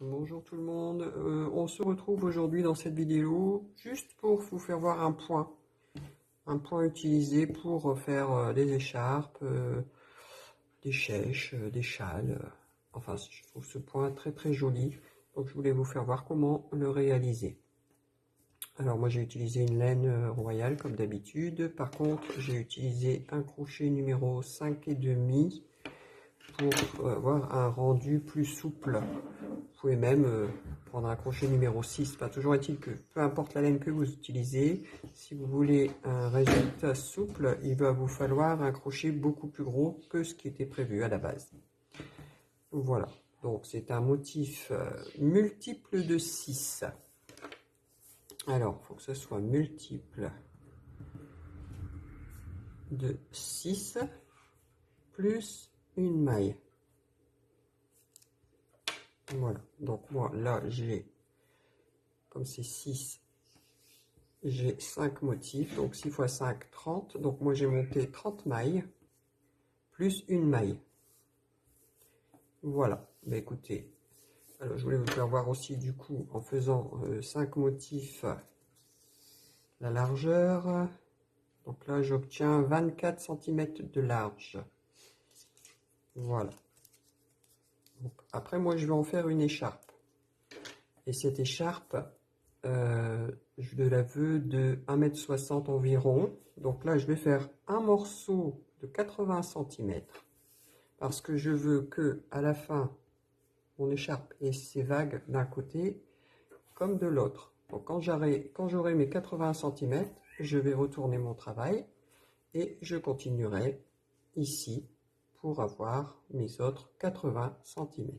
Bonjour tout le monde, on se retrouve aujourd'hui dans cette vidéo juste pour vous faire voir un point utilisé pour faire des écharpes, des chèches, des châles. Enfin, je trouve ce point très joli, donc je voulais vous faire voir comment le réaliser. Alors moi j'ai utilisé une laine royale comme d'habitude, par contre j'ai utilisé un crochet numéro 5,5 pour avoir un rendu plus souple. Vous pouvez même prendre un crochet numéro 6. Pas toujours est-il que, peu importe la laine que vous utilisez, si vous voulez un résultat souple, il va vous falloir un crochet beaucoup plus gros que ce qui était prévu à la base. Voilà, donc c'est un motif multiple de 6. Alors, il faut que ce soit multiple de 6 plus une maille. Voilà, donc moi là j'ai, comme c'est 6, j'ai 5 motifs, donc 6 x 5, 30. Donc moi j'ai monté 30 mailles, plus une maille. Voilà, bah écoutez, alors je voulais vous faire voir aussi du coup, en faisant 5 motifs, la largeur. Donc là j'obtiens 24 cm de large. Voilà. Donc, après moi je vais en faire une écharpe. Et cette écharpe, je la veux de 1,60 m environ. Donc là, je vais faire un morceau de 80 cm parce que je veux que à la fin, mon écharpe ait ses vagues d'un côté comme de l'autre. Donc quand j'aurai mes 80 cm, je vais retourner mon travail et je continuerai ici pour avoir mes autres 80 cm.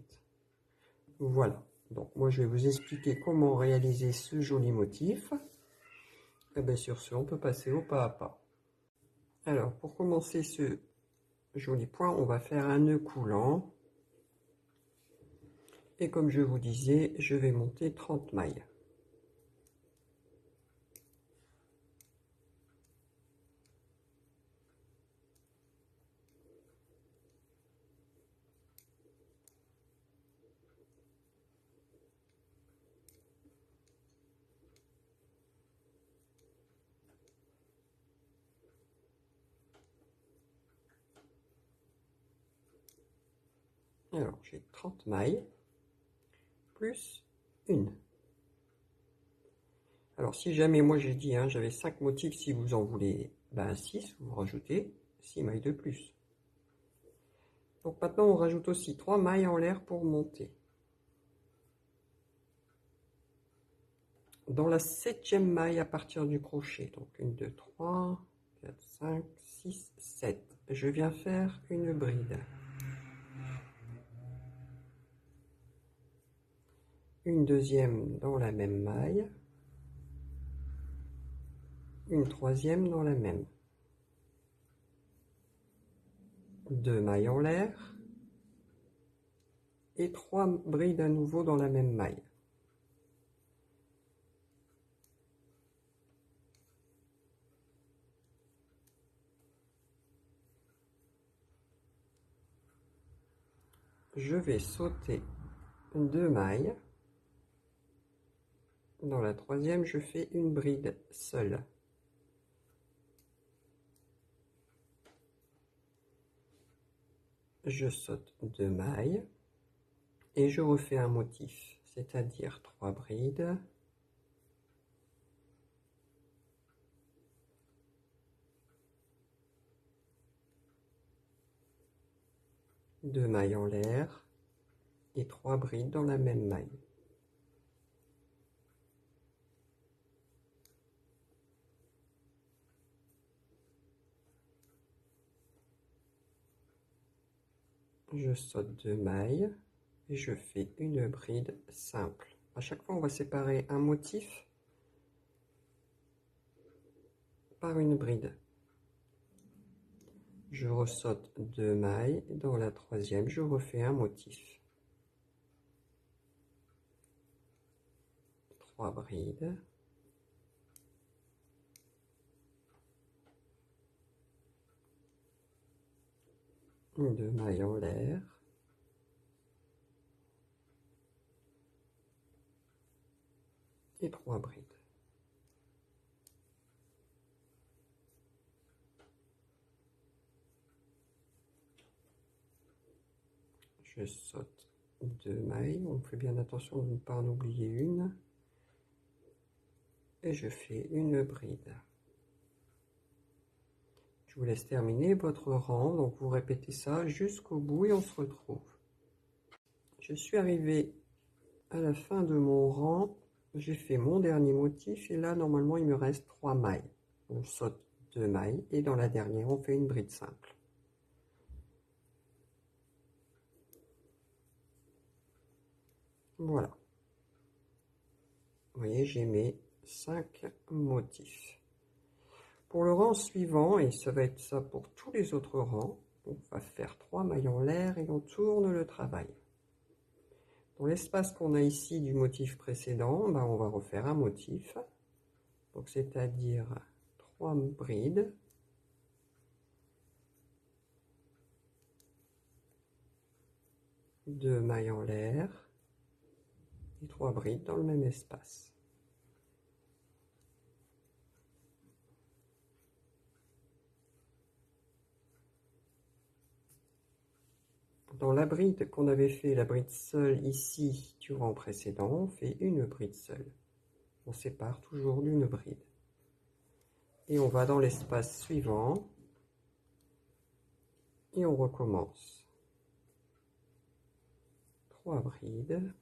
Voilà. Donc moi je vais vous expliquer comment réaliser ce joli motif. Et bien sur ce, on peut passer au pas à pas. Alors pour commencer ce joli point, on va faire un nœud coulant. Et comme je vous disais, je vais monter 30 mailles. Alors j'ai 30 mailles plus une. Alors si jamais, moi j'ai dit, hein, j'avais 5 motifs, si vous en voulez 6, vous rajoutez 6 mailles de plus. Donc maintenant on rajoute aussi 3 mailles en l'air pour monter. Dans la 7e maille à partir du crochet, donc 1, 2, 3, 4, 5, 6, 7, je viens faire une bride. Une deuxième dans la même maille, une troisième dans la même, 2 mailles en l'air et 3 brides à nouveau dans la même maille. Je vais sauter 2 mailles. Dans la troisième, je fais une bride seule. Je saute 2 mailles et je refais un motif, c'est-à-dire 3 brides, deux mailles en l'air et 3 brides dans la même maille. Je saute 2 mailles et je fais une bride simple. À chaque fois, on va séparer un motif par une bride. Je ressaute 2 mailles, dans la troisième, je refais un motif. 3 brides. Deux mailles en l'air. et 3 brides. Je saute 2 mailles, on fait bien attention de ne pas en oublier une, et je fais une bride. Je vous laisse terminer votre rang, donc vous répétez ça jusqu'au bout et on se retrouve. Je suis arrivé à la fin de mon rang, j'ai fait mon dernier motif et là normalement il me reste 3 mailles. On saute 2 mailles et dans la dernière on fait une bride simple. Voilà. Vous voyez, j'ai mes 5 motifs. Pour le rang suivant, et ça va être ça pour tous les autres rangs, on va faire 3 mailles en l'air et on tourne le travail. Dans l'espace qu'on a ici du motif précédent, ben on va refaire un motif, donc c'est-à-dire 3 brides, deux mailles en l'air et 3 brides dans le même espace. Dans la bride qu'on avait fait, la bride seule ici du rang précédent, on fait une bride seule. On sépare toujours d'une bride. Et on va dans l'espace suivant et on recommence. 3 brides.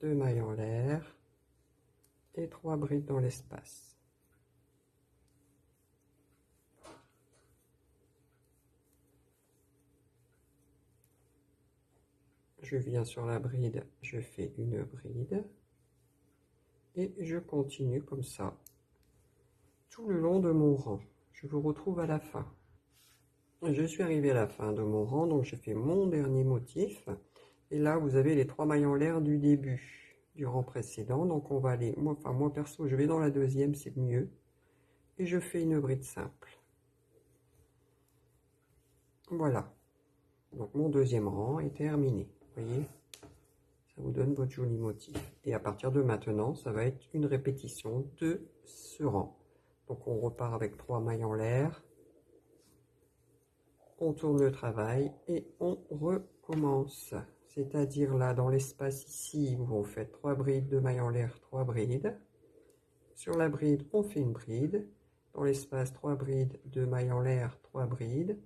Deux mailles en l'air et 3 brides dans l'espace. Je viens sur la bride, je fais une bride et je continue comme ça tout le long de mon rang. Je vous retrouve à la fin. Je suis arrivé à la fin de mon rang, donc j'ai fait mon dernier motif. Et là, vous avez les 3 mailles en l'air du début du rang précédent. Donc on va aller, moi perso, je vais dans la deuxième, c'est mieux. Et je fais une bride simple. Voilà. Donc mon deuxième rang est terminé. Vous voyez, ça vous donne votre joli motif. Et à partir de maintenant, ça va être une répétition de ce rang. Donc on repart avec 3 mailles en l'air. On tourne le travail et on recommence. C'est-à-dire là, dans l'espace ici, où on fait 3 brides, 2 mailles en l'air, 3 brides. Sur la bride, on fait une bride. Dans l'espace, 3 brides, 2 mailles en l'air, 3 brides.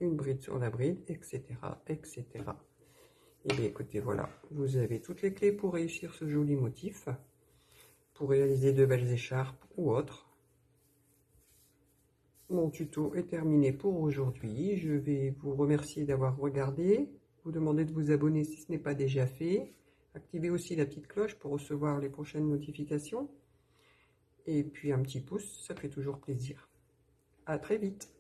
Une bride sur la bride, etc. etc. Et bien écoutez, voilà, vous avez toutes les clés pour réussir ce joli motif, pour réaliser de belles écharpes ou autres. Mon tuto est terminé pour aujourd'hui. Je vais vous remercier d'avoir regardé, vous demander de vous abonner si ce n'est pas déjà fait. Activez aussi la petite cloche pour recevoir les prochaines notifications. Et puis un petit pouce, ça fait toujours plaisir. À très vite.